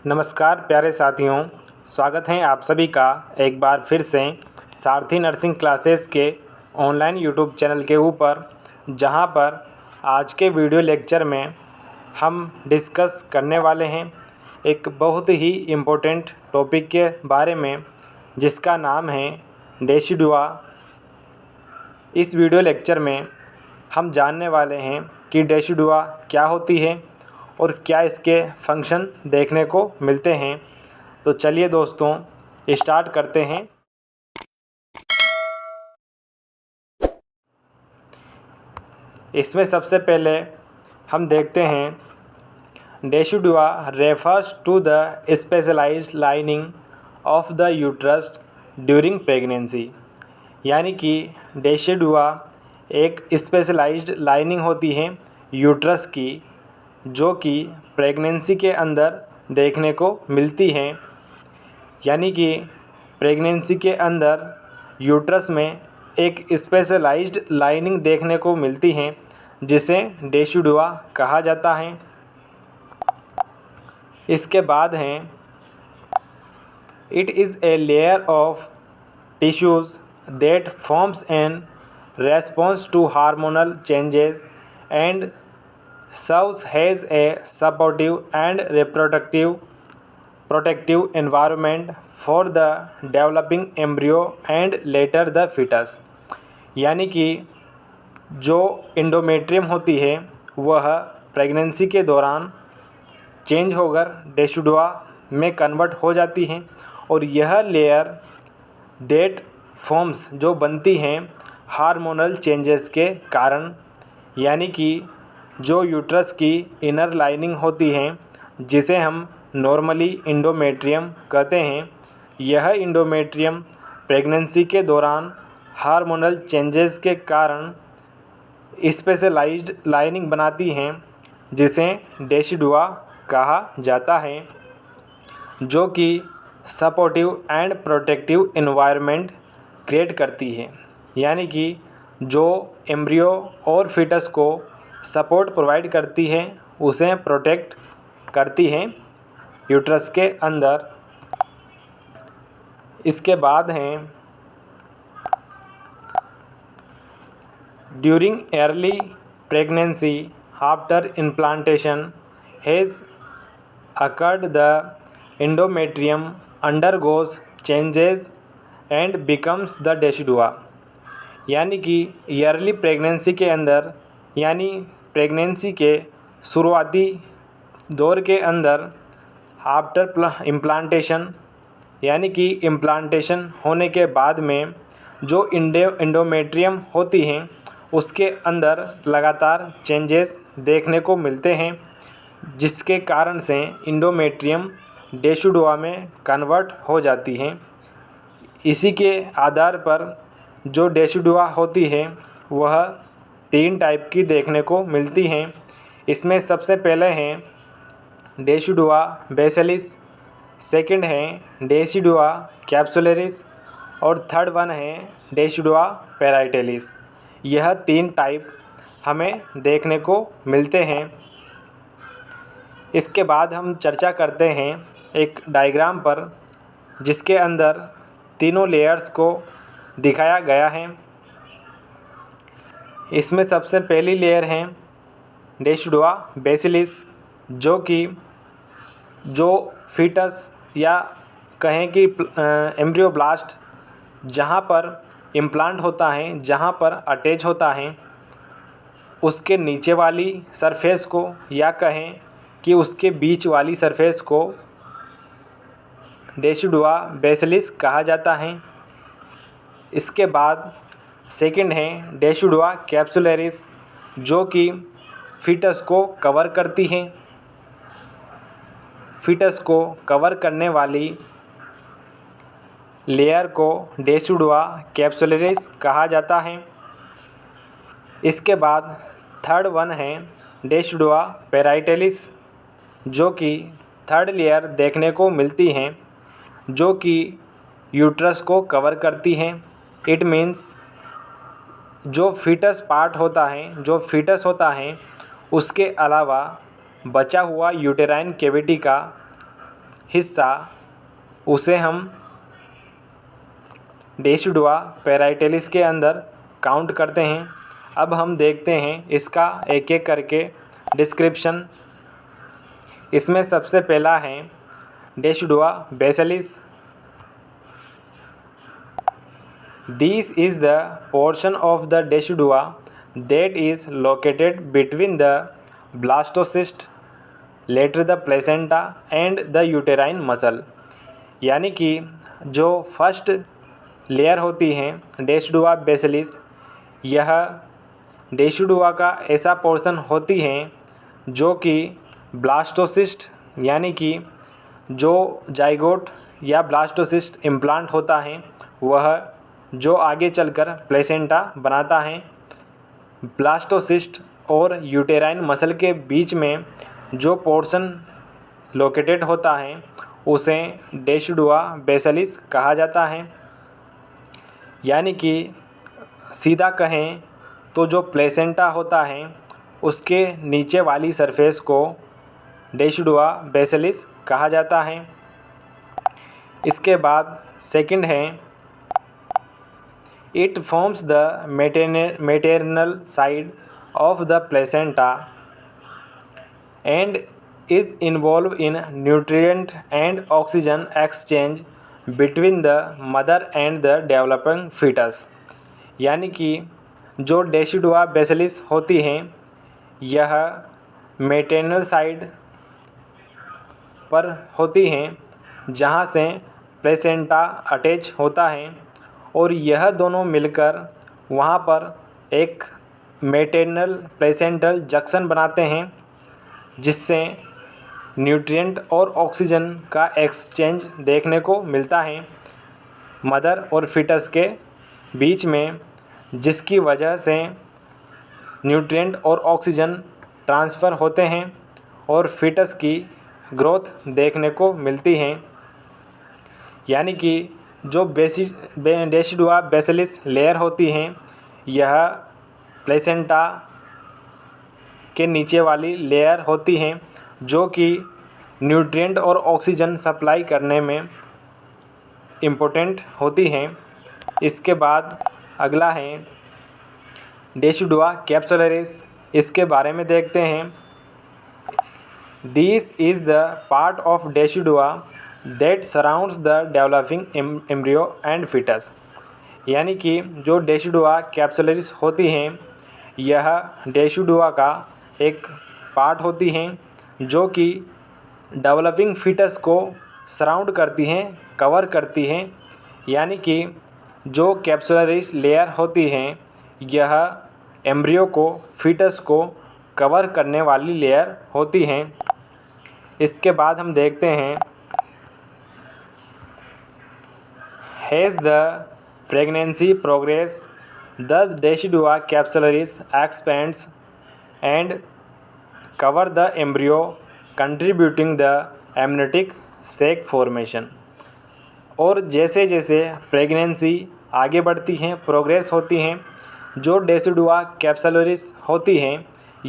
नमस्कार प्यारे साथियों, स्वागत है आप सभी का एक बार फिर से सारथी नर्सिंग क्लासेस के ऑनलाइन यूट्यूब चैनल के ऊपर, जहां पर आज के वीडियो लेक्चर में हम डिस्कस करने वाले हैं एक बहुत ही इम्पोर्टेंट टॉपिक के बारे में, जिसका नाम है डेसिडुआ। इस वीडियो लेक्चर में हम जानने वाले हैं कि डेसिडुआ क्या होती है और क्या इसके फंक्शन देखने को मिलते हैं। तो चलिए दोस्तों, स्टार्ट करते हैं। इसमें सबसे पहले हम देखते हैं decidua refers to the specialized lining of the uterus during pregnancy. यानी कि डेसिडुआ एक स्पेशलाइज्ड लाइनिंग होती है यूट्रस की, जो कि प्रेगनेंसी के अंदर देखने को मिलती हैं। यानी कि प्रेगनेंसी के अंदर यूट्रस में एक स्पेशलाइज्ड लाइनिंग देखने को मिलती हैं, जिसे डेसिडुआ कहा जाता है। इसके बाद हैं it is a layer of tissues that forms an response to hormonal changes and serves as a supportive and protective environment for the developing embryo and later the fetus। यानी कि जो इंडोमेट्रियम होती है वह प्रेगनेंसी के दौरान change होकर decidua में कन्वर्ट हो जाती हैं, और यह लेयर डेट फॉर्म्स जो बनती हैं हार्मोनल चेंजेस के कारण। यानी कि जो यूट्रस की इनर लाइनिंग होती है, जिसे हम नॉर्मली इंडोमेट्रियम कहते हैं, यह इंडोमेट्रियम प्रेगनेंसी के दौरान हार्मोनल चेंजेस के कारण स्पेशलाइज्ड लाइनिंग बनाती हैं, जिसे डेसिडुआ कहा जाता है, जो कि supportive and protective environment create करती है। यानी कि जो एम्ब्रियो और फीटस को सपोर्ट प्रोवाइड करती है, उसे प्रोटेक्ट करती है यूट्रस के अंदर। इसके बाद हैं during early pregnancy after implantation has occurred the endometrium undergoes changes and becomes the decidua। यानी कि ईयरली प्रेगनेंसी के अंदर, यानी प्रेगनेंसी के शुरुआती दौर के अंदर, आफ्टर इम्प्लांटेशन, यानी कि इम्प्लांटेशन होने के बाद में जो इंडोमेट्रियम होती हैं उसके अंदर लगातार चेंजेस देखने को मिलते हैं, जिसके कारण से इंडोमेट्रियम डेसिडुआ में कन्वर्ट हो जाती हैं। इसी के आधार पर जो डेसिडुआ होती है वह 3 टाइप की देखने को मिलती हैं। इसमें सबसे पहले हैं डेसिडुआ बेसिलिस, सेकंड है डेसिडुआ कैप्सुलरिस, और थर्ड वन है डेसिडुआ पेराइटेलिस। यह 3 टाइप हमें देखने को मिलते हैं। इसके बाद हम चर्चा करते हैं एक डायग्राम पर, जिसके अंदर तीनों लेयर्स को दिखाया गया है। इसमें सबसे पहली लेयर है डेसिडुआ बेसिलिस, जो कि जो फीटस या कहें कि एम्ब्रियोब्लास्ट जहाँ पर इम्प्लांट होता है, जहाँ पर अटैच होता है, उसके नीचे वाली सरफेस को, या कहें कि उसके बीच वाली सरफेस को डेसिडुआ बेसिलिस कहा जाता है। इसके बाद सेकंड है डेसिडुआ कैप्सुलरिस, जो कि फीटस को कवर करती हैं। फीटस को कवर करने वाली लेयर को डेसिडुआ कैप्सुलरिस कहा जाता है। इसके बाद थर्ड वन है डेसिडुआ पेराइटेलिस, जो कि थर्ड लेयर देखने को मिलती हैं, जो कि यूट्रस को कवर करती हैं। इट मीन्स जो फीटस पार्ट होता है, जो फीटस होता है, उसके अलावा बचा हुआ यूटेराइन कैविटी का हिस्सा उसे हम डेसिडुआ पेराइटलिस के अंदर काउंट करते हैं। अब हम देखते हैं इसका एक एक करके डिस्क्रिप्शन। इसमें सबसे पहला है decidua बेसिलिस। This is the portion of the decidua that is located between the blastocyst, later the placenta and the uterine muscle। यानी कि जो फर्स्ट लेयर होती है डेसिडुआ बेसिलिस, यह डेसिडुआ का ऐसा पोर्शन होती है जो कि ब्लास्टोसिस्ट यानी कि जो जाइगोट या ब्लास्टोसिस्ट इम्प्लांट होता है वह जो आगे चलकर प्लेसेंटा बनाता है। ब्लास्टोसिस्ट और यूटेराइन मसल के बीच में जो पोर्शन लोकेटेड होता है उसे डेसिडुआ बेसिलिस कहा जाता है। यानी कि सीधा कहें तो जो प्लेसेंटा होता है उसके नीचे वाली सरफेस को डेसिडुआ बेसिलिस कहा जाता है। इसके बाद सेकंड है It forms the maternal side of the placenta and is involved in nutrient and oxygen exchange between the mother and the developing fetus। यानी कि जो डेसिडुआ बेसिलिस होती हैं यह मेटर्नल साइड पर होती हैं जहाँ से प्लेसेंटा अटैच होता है और यह दोनों मिलकर वहाँ पर एक मैटरनल प्लेसेंटल जंक्शन बनाते हैं जिससे न्यूट्रिएंट और ऑक्सीजन का एक्सचेंज देखने को मिलता है मदर और फीटस के बीच में, जिसकी वजह से न्यूट्रिएंट और ऑक्सीजन ट्रांसफ़र होते हैं और फीटस की ग्रोथ देखने को मिलती है। यानी कि जो डेसिडुआ बेसिलिस लेयर होती हैं यह प्लेसेंटा के नीचे वाली लेयर होती हैं जो कि न्यूट्रिएंट और ऑक्सीजन सप्लाई करने में इम्पोर्टेंट होती हैं। इसके बाद अगला है डेसिडुआ कैप्सुलरिस। इसके बारे में देखते हैं। This is the part of decidua that surrounds the developing embryo and fetus। यानी कि जो डेसिडुआ कैप्सुलरिस होती हैं यह डेसिडुआ का एक पार्ट होती हैं जो कि डेवलपिंग फीटस को सराउंड करती हैं, कवर करती हैं। यानी कि जो कैप्सुलरिस लेयर होती हैं यह एम्ब्रियो को, फीटस को कवर करने वाली लेयर होती हैं। इसके बाद हम देखते हैं As the pregnancy progresses, the decidua capsularis expands and cover the embryo, contributing the amniotic sac formation। और जैसे जैसे प्रेगनेंसी आगे बढ़ती हैं, प्रोग्रेस होती हैं, जो डेसिडुआ कैप्सुलरिस होती हैं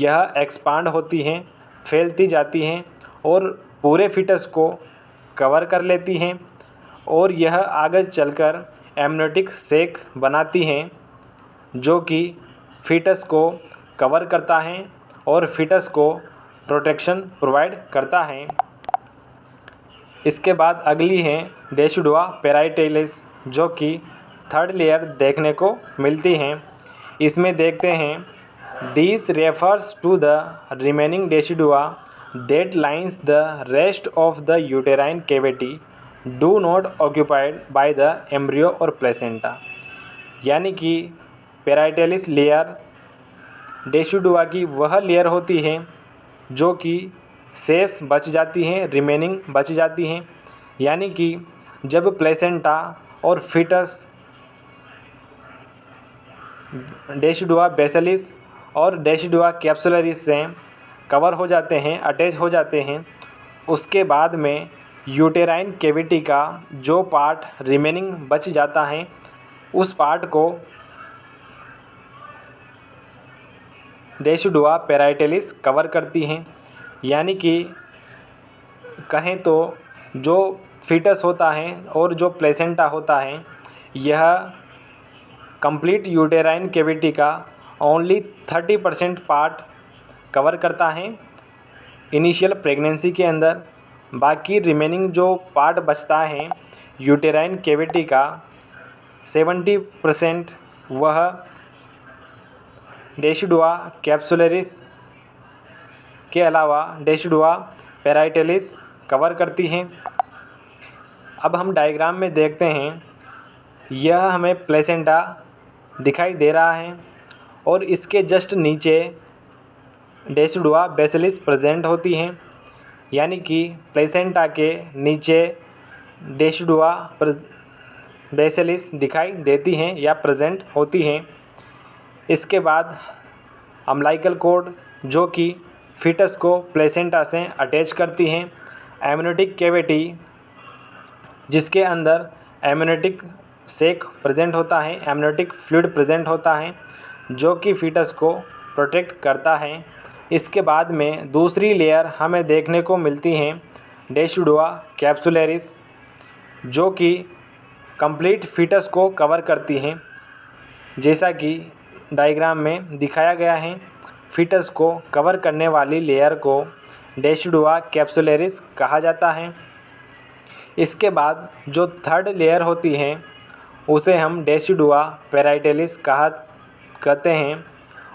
यह एक्सपांड होती हैं, फैलती जाती हैं और पूरे फीटस को कवर कर लेती हैं और यह आगे चलकर एमनियोटिक सैक बनाती हैं जो कि फीटस को कवर करता है और फीटस को प्रोटेक्शन प्रोवाइड करता है। इसके बाद अगली है डेसिडुआ पेराइटलिस जो कि थर्ड लेयर देखने को मिलती हैं। इसमें देखते हैं this refers to the remaining decidua that lines the rest of the uterine cavity do not occupied by the embryo और प्लेसेंटा। यानी कि पेराइटलिस लेयर डेसिडुआ की वह लेयर होती है जो कि शेष बच जाती हैं, रिमेनिंग बच जाती हैं। यानी कि जब प्लेसेंटा और फीटस डेसिडुआ बेसिलिस और डेसिडुआ कैप्सुलरिस से कवर हो जाते हैं, अटैच हो जाते हैं, उसके बाद में यूटेराइन कैविटी का जो पार्ट रिमेनिंग बच जाता है उस पार्ट को डेसिडुआ पेराइटलिस कवर करती हैं। यानी कि कहें तो जो फीटस होता है और जो प्लेसेंटा होता है यह कंप्लीट यूटेराइन कैविटी का ओनली 30% पार्ट कवर करता है इनिशियल प्रेगनेंसी के अंदर। बाकी रिमेनिंग जो पार्ट बचता है यूटेराइन कैविटी का 70% वह डेसिडुआ कैप्सुलरिस के अलावा डेसिडुआ पेराइटलिस कवर करती हैं। अब हम डायग्राम में देखते हैं, यह हमें प्लेसेंटा दिखाई दे रहा है और इसके जस्ट नीचे डेसिडुआ बेसिलिस प्रेजेंट होती हैं, यानी कि प्लेसेंटा के नीचे डेसिडुआ बेसिलिस दिखाई देती हैं या प्रेजेंट होती हैं। इसके बाद अम्बिलिकल कॉर्ड जो कि फीटस को प्लेसेंटा से अटैच करती हैं, एमनियोटिक कैविटी जिसके अंदर एमनियोटिक सेक प्रेजेंट होता है, एमनियोटिक फ्लूइड प्रेजेंट होता है जो कि फीटस को प्रोटेक्ट करता है। इसके बाद में दूसरी लेयर हमें देखने को मिलती हैं डेसिडुआ कैप्सुलरिस जो कि कंप्लीट फीटस को कवर करती हैं। जैसा कि डायग्राम में दिखाया गया है, फीटस को कवर करने वाली लेयर को डेसिडुआ कैप्सुलरिस कहा जाता है। इसके बाद जो थर्ड लेयर होती है उसे हम डेसिडुआ पेराइटलिस कहते हैं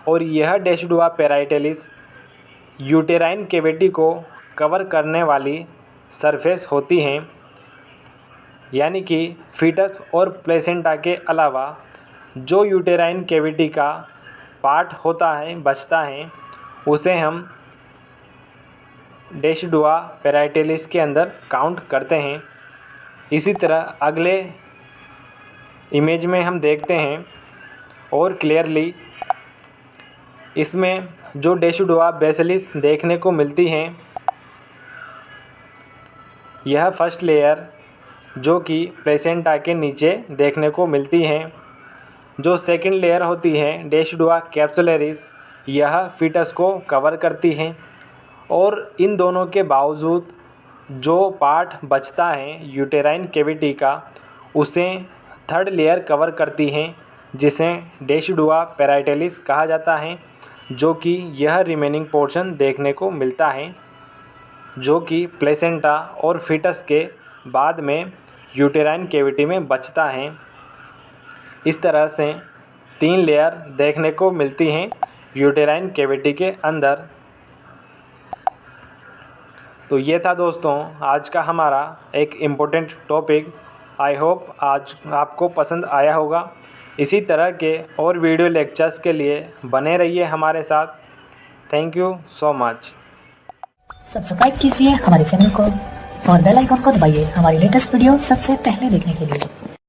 और यह डेसिडुआ पेराइटलिस यूटेराइन कैविटी को कवर करने वाली सरफेस होती हैं, यानी कि फीटस और प्लेसेंटा के अलावा जो यूटेराइन कैविटी का पार्ट होता है बचता है उसे हम डेसिडुआ पेराइटलिस के अंदर काउंट करते हैं। इसी तरह अगले इमेज में हम देखते हैं और क्लियरली इसमें जो डेसिडुआ बेसिलिस देखने को मिलती हैं, यह फर्स्ट लेयर जो कि प्लेसेंटा के नीचे देखने को मिलती हैं। जो सेकंड लेयर होती है डेसिडुआ कैप्सुलरिस, यह फीटस को कवर करती हैं और इन दोनों के बावजूद जो पार्ट बचता है यूटेराइन कैविटी का उसे थर्ड लेयर कवर करती हैं, जिसे डेसिडुआ पेराइटलिस कहा जाता है, जो कि यह रिमेनिंग पोर्शन देखने को मिलता है जो कि प्लेसेंटा और फीटस के बाद में यूटेराइन कैविटी में बचता है। इस तरह से 3 लेयर देखने को मिलती हैं यूटेराइन कैविटी के अंदर। तो ये था दोस्तों आज का हमारा एक इम्पोर्टेंट टॉपिक। आई होप आज आपको पसंद आया होगा। इसी तरह के और वीडियो लेक्चर्स के लिए बने रहिए हमारे साथ। Thank you so much. Subscribe कीजिए हमारे चैनल को और बेल आइकन को दबाइए हमारी लेटेस्ट वीडियो सबसे पहले देखने के लिए।